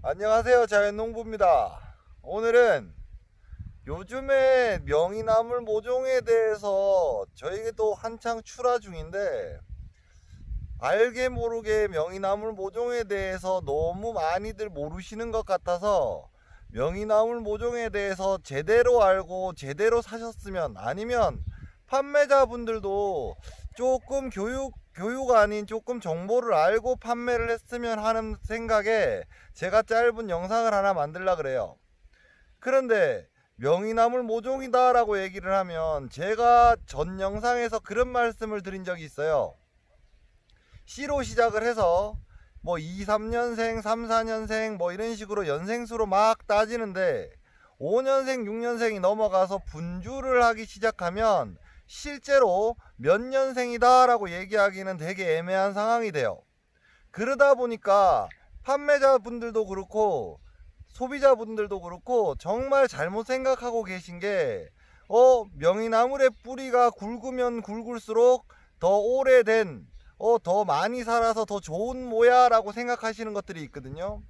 안녕하세요, 자연농부입니다. 오늘은 요즘에 명이나물 모종에 대해서 저에게도 한창 출하 중인데, 알게 모르게 명이나물 모종에 대해서 너무 많이들 모르시는 것 같아서 명이나물 모종에 대해서 제대로 알고 제대로 사셨으면, 아니면 판매자분들도 조금 교육 아닌 조금 정보를 알고 판매를 했으면 하는 생각에 제가 짧은 영상을 하나 만들라 그래요. 그런데 명이나물 모종이다 라고 얘기를 하면, 제가 전 영상에서 그런 말씀을 드린 적이 있어요. C로 시작을 해서 뭐 2, 3년생, 3, 4년생 뭐 이런 식으로 연생수로 막 따지는데, 5년생, 6년생이 넘어가서 분주를 하기 시작하면 실제로 몇 년생이다 라고 얘기하기는 되게 애매한 상황이 돼요. 그러다 보니까 판매자분들도 그렇고 소비자분들도 그렇고 정말 잘못 생각하고 계신 게, 명이나물의 뿌리가 굵으면 굵을수록 더 오래된, 더 많이 살아서 더 좋은 모야 라고 생각하시는 것들이 있거든요.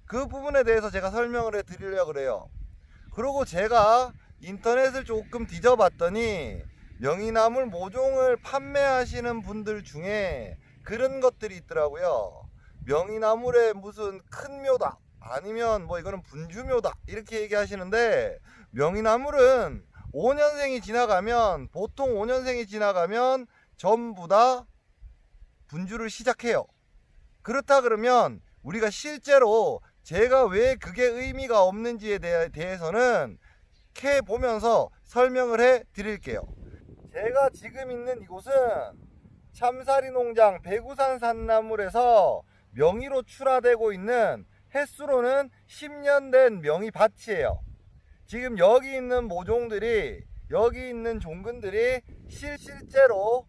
그 부분에 대해서 제가 설명을 해 드리려고 그래요. 그리고 제가 인터넷을 조금 뒤져봤더니 명이나물 모종을 판매하시는 분들 중에 그런 것들이 있더라고요. 명이나물에 무슨 큰 묘다, 아니면 뭐 이거는 분주묘다, 이렇게 얘기하시는데, 명이나물은 5년생이 지나가면, 보통 5년생이 지나가면 전부 다 분주를 시작해요. 그렇다 그러면 우리가 실제로 제가 왜 그게 의미가 없는지에 대해서는 캐 보면서 설명을 해 드릴게요. 제가 지금 있는 이곳은 참사리 농장 배구산 산나물에서 명의로 출하되고 있는, 횟수로는 10년 된 명의 밭이에요. 지금 여기 있는 모종들이, 여기 있는 종근들이 실제로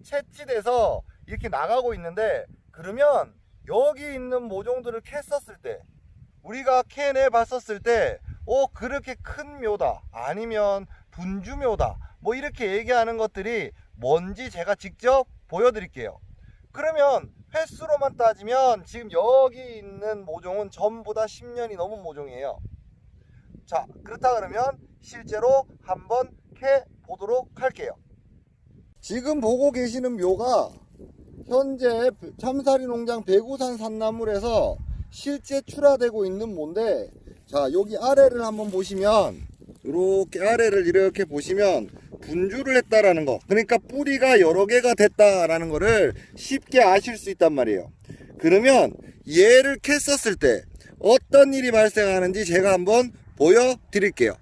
채취돼서 이렇게 나가고 있는데, 그러면 여기 있는 모종들을 캤었을 때, 우리가 캐내 봤었을 때, 그렇게 큰 묘다, 아니면 분주묘다, 뭐 이렇게 얘기하는 것들이 뭔지 제가 직접 보여드릴게요. 그러면 횟수로만 따지면 지금 여기 있는 모종은 전부 다 10년이 넘은 모종이에요. 자, 그렇다 그러면 실제로 한번 캐 보도록 할게요. 지금 보고 계시는 묘가 현재 참사리 농장 배구산 산나물에서 실제 출하되고 있는 묘인데, 자, 여기 아래를 한번 보시면, 이렇게 아래를 이렇게 보시면 분주를 했다라는 거, 그러니까 뿌리가 여러 개가 됐다라는 거를 쉽게 아실 수 있단 말이에요. 그러면 얘를 캤었을 때 어떤 일이 발생하는지 제가 한번 보여드릴게요.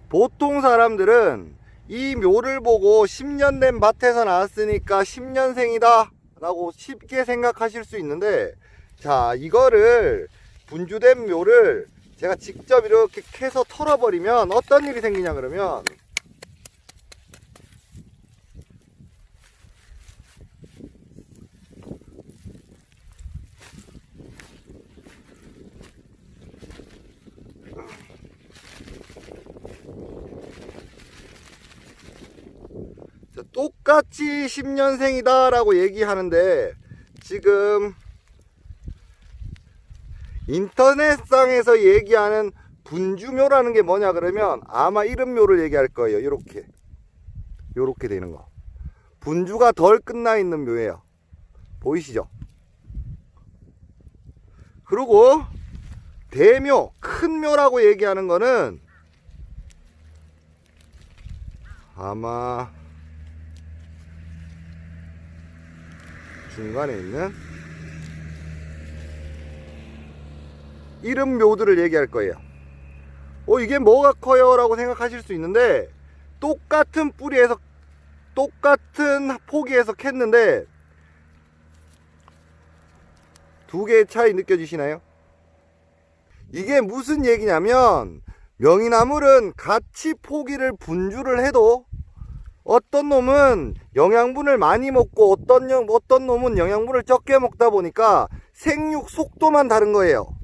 보통 사람들은 이 묘를 보고 10년 된 밭에서 나왔으니까 10년생이다 라고 쉽게 생각하실 수 있는데, 자, 이거를 분주된 묘를 제가 직접 이렇게 캐서 털어버리면 어떤 일이 생기냐 그러면, 똑같이 10년생이다 라고 얘기하는데, 지금 인터넷상에서 얘기하는 분주묘라는 게 뭐냐 그러면 아마 이런 묘를 얘기할 거예요. 요렇게 되는 거, 분주가 덜 끝나 있는 묘예요. 보이시죠? 그리고 대묘, 큰 묘라고 얘기하는 거는 아마 중간에 있는 이런 묘들을 얘기할 거예요. 이게 뭐가 커요 라고 생각하실 수 있는데, 똑같은 뿌리에서 똑같은 포기에서 캤는데 두 개의 차이 느껴지시나요? 이게 무슨 얘기냐면, 명이나물은 같이 포기를 분주를 해도 어떤 놈은 영양분을 많이 먹고 어떤 놈은 영양분을 적게 먹다 보니까 생육 속도만 다른 거예요.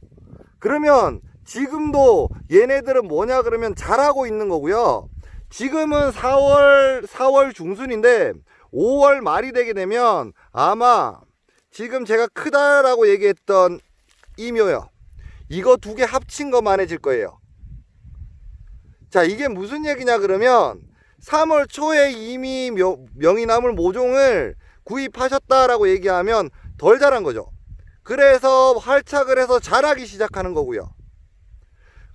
그러면 지금도 얘네들은 뭐냐 그러면 자라고 있는 거고요. 지금은 4월 중순인데 5월 말이 되게 되면 아마 지금 제가 크다라고 얘기했던 이묘요, 이거 두 개 합친 것만해질 거예요. 자, 이게 무슨 얘기냐 그러면 3월 초에 이미 명이나물 모종을 구입하셨다라고 얘기하면 덜 자란 거죠. 그래서 활착을 해서 자라기 시작하는 거고요.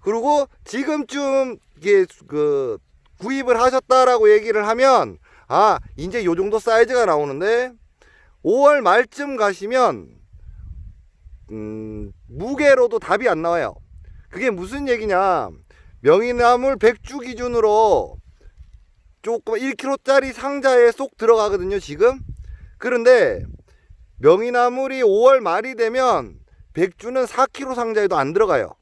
그리고 지금쯤 이게 구입을 하셨다라고 얘기를 하면 아, 이제 요 정도 사이즈가 나오는데 5월 말쯤 가시면 무게로도 답이 안 나와요. 그게 무슨 얘기냐, 명이나물 100주 기준으로 조금 1kg짜리 상자에 쏙 들어가거든요 지금. 그런데 명이나물이 5월 말이 되면 100주는 4kg 상자에도 안 들어가요.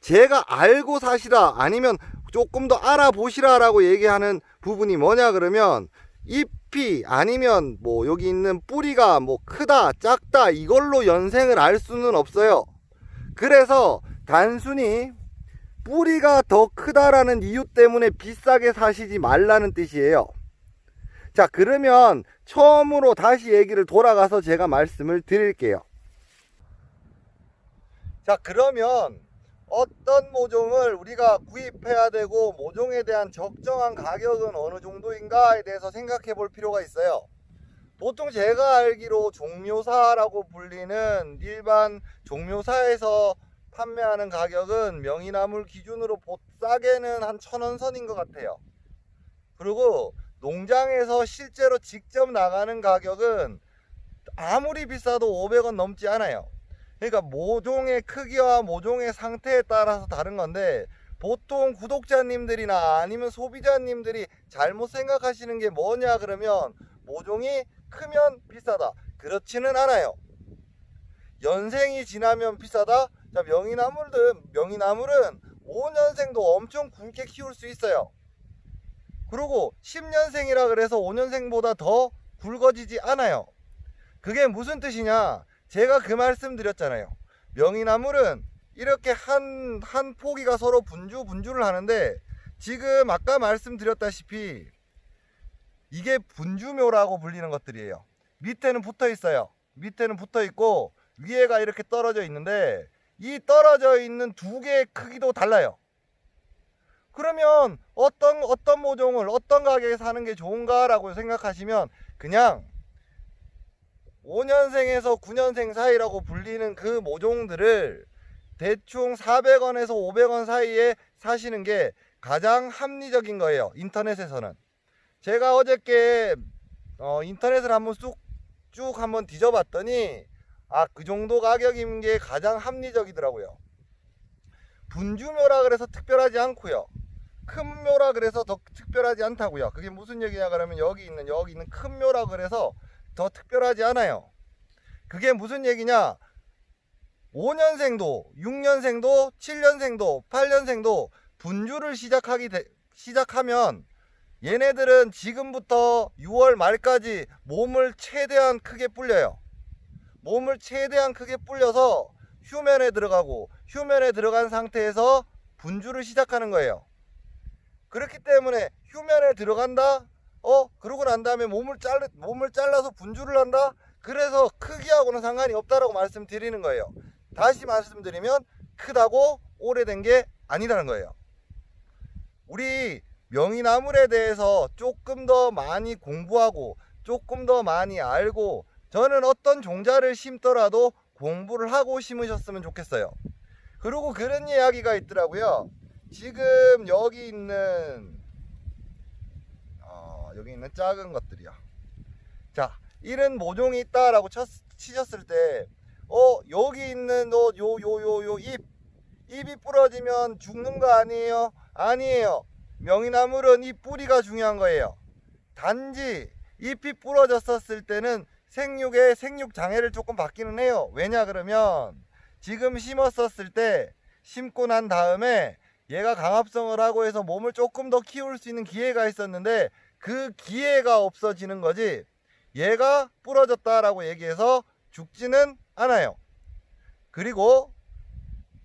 제가 알고 사시라 아니면 조금 더 알아보시라 라고 얘기하는 부분이 뭐냐 그러면 잎이 아니면 뭐 여기 있는 뿌리가 뭐 크다 작다 이걸로 연생을 알 수는 없어요. 그래서 단순히 뿌리가 더 크다라는 이유 때문에 비싸게 사시지 말라는 뜻이에요. 자, 그러면 처음으로 다시 얘기를 돌아가서 제가 말씀을 드릴게요. 자, 그러면 어떤 모종을 우리가 구입해야 되고 모종에 대한 적정한 가격은 어느 정도인가에 대해서 생각해 볼 필요가 있어요. 보통 제가 알기로 종묘사라고 불리는 일반 종묘사에서 판매하는 가격은 명이나물 기준으로 싸게는 한 1,000원 선인 것 같아요. 그리고 농장에서 실제로 직접 나가는 가격은 아무리 비싸도 500원 넘지 않아요. 그러니까 모종의 크기와 모종의 상태에 따라서 다른 건데, 보통 구독자님들이나 아니면 소비자님들이 잘못 생각하시는 게 뭐냐 그러면 모종이 크면 비싸다, 그렇지는 않아요. 연생이 지나면 비싸다. 자, 명이나물은 5년생도 엄청 굵게 키울 수 있어요. 그리고 10년생이라 그래서 5년생보다 더 굵어지지 않아요. 그게 무슨 뜻이냐, 제가 그 말씀 드렸잖아요. 명이나물은 이렇게 한 포기가 서로 분주를 하는데, 지금 아까 말씀드렸다시피 이게 분주묘라고 불리는 것들이에요. 밑에는 붙어 있어요. 밑에는 붙어 있고 위에가 이렇게 떨어져 있는데, 이 떨어져 있는 두 개의 크기도 달라요. 그러면 어떤 모종을 어떤 가격에 사는 게 좋은가 라고 생각하시면 그냥 5년생에서 9년생 사이라고 불리는 그 모종들을 대충 400원에서 500원 사이에 사시는 게 가장 합리적인 거예요. 인터넷에서는. 제가 어저께 인터넷을 한번 쭉 한번 뒤져봤더니 그 정도 가격인 게 가장 합리적이더라고요. 분주묘라 그래서 특별하지 않고요, 큰 묘라 그래서 더 특별하지 않다고요. 그게 무슨 얘기냐 그러면 여기 있는 큰 묘라 그래서 더 특별하지 않아요. 그게 무슨 얘기냐, 5년생도 6년생도 7년생도 8년생도 분주를 시작하면 얘네들은 지금부터 6월 말까지 몸을 최대한 크게 불려요. 몸을 최대한 크게 불려서 휴면에 들어가고, 휴면에 들어간 상태에서 분주를 시작하는 거예요. 그렇기 때문에 휴면에 들어간다, 그러고 난 다음에 몸을 잘라서 분주를 한다, 그래서 크기하고는 상관이 없다라고 말씀드리는 거예요. 다시 말씀드리면 크다고 오래된 게 아니라는 거예요. 우리 명이나물에 대해서 조금 더 많이 공부하고 조금 더 많이 알고, 저는 어떤 종자를 심더라도 공부를 하고 심으셨으면 좋겠어요. 그리고 그런 이야기가 있더라고요. 지금 여기 있는 작은 것들이요. 자, 이런 모종이 있다라고 치셨을 때, 여기 있는 잎이 부러지면 죽는 거 아니에요? 아니에요. 명이나물은 이 뿌리가 중요한 거예요. 단지 잎이 부러졌었을 때는 생육 장애를 조금 받기는 해요. 왜냐 그러면 지금 심었었을 때, 심고 난 다음에 얘가 강압성을 하고 해서 몸을 조금 더 키울 수 있는 기회가 있었는데 그 기회가 없어지는 거지, 얘가 부러졌다라고 얘기해서 죽지는 않아요. 그리고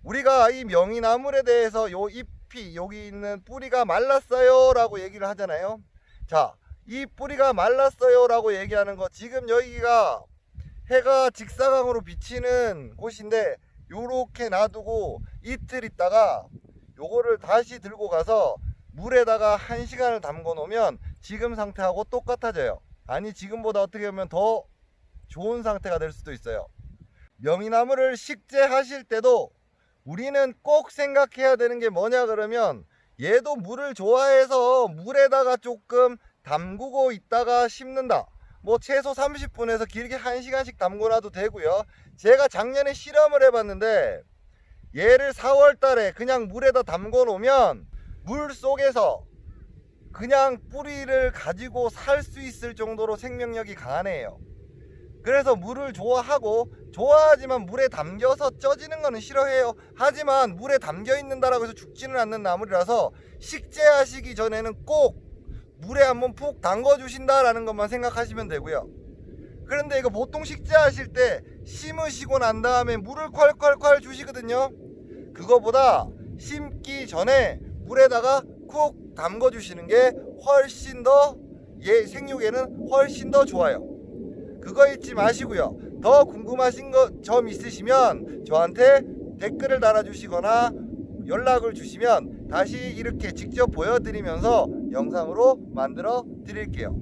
우리가 이 명이나물에 대해서 요 잎이, 여기 있는 뿌리가 말랐어요 라고 얘기를 하잖아요. 자, 이 뿌리가 말랐어요 라고 얘기하는 거, 지금 여기가 해가 직사광으로 비치는 곳인데 요렇게 놔두고 이틀 있다가 요거를 다시 들고 가서 물에다가 1시간을 담궈 놓으면 지금 상태하고 똑같아져요. 아니, 지금보다 어떻게 보면 더 좋은 상태가 될 수도 있어요. 명이나물을 식재하실 때도 우리는 꼭 생각해야 되는 게 뭐냐 그러면, 얘도 물을 좋아해서 물에다가 조금 담그고 있다가 심는다. 뭐 최소 30분에서 길게 1시간씩 담궈놔도 되고요. 제가 작년에 실험을 해봤는데 얘를 4월 달에 그냥 물에다 담궈 놓으면 물 속에서 그냥 뿌리를 가지고 살 수 있을 정도로 생명력이 강한 애예요. 그래서 물을 좋아하지만 물에 담겨서 쪄지는 거는 싫어해요. 하지만 물에 담겨 있는다라고 해서 죽지는 않는 나물이라서 식재하시기 전에는 꼭 물에 한번 푹 담궈 주신다라는 것만 생각하시면 되고요. 그런데 이거 보통 식재하실 때 심으시고 난 다음에 물을 콸콸콸 주시거든요. 그거보다 심기 전에 물에다가 쿡 담궈 주시는 게 훨씬 더, 얘 생육에는 훨씬 더 좋아요. 그거 잊지 마시고요. 더 궁금하신 점 있으시면 저한테 댓글을 달아주시거나 연락을 주시면 다시 이렇게 직접 보여드리면서 영상으로 만들어 드릴게요.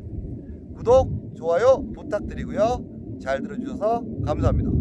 구독, 좋아요 부탁드리고요. 잘 들어주셔서 감사합니다.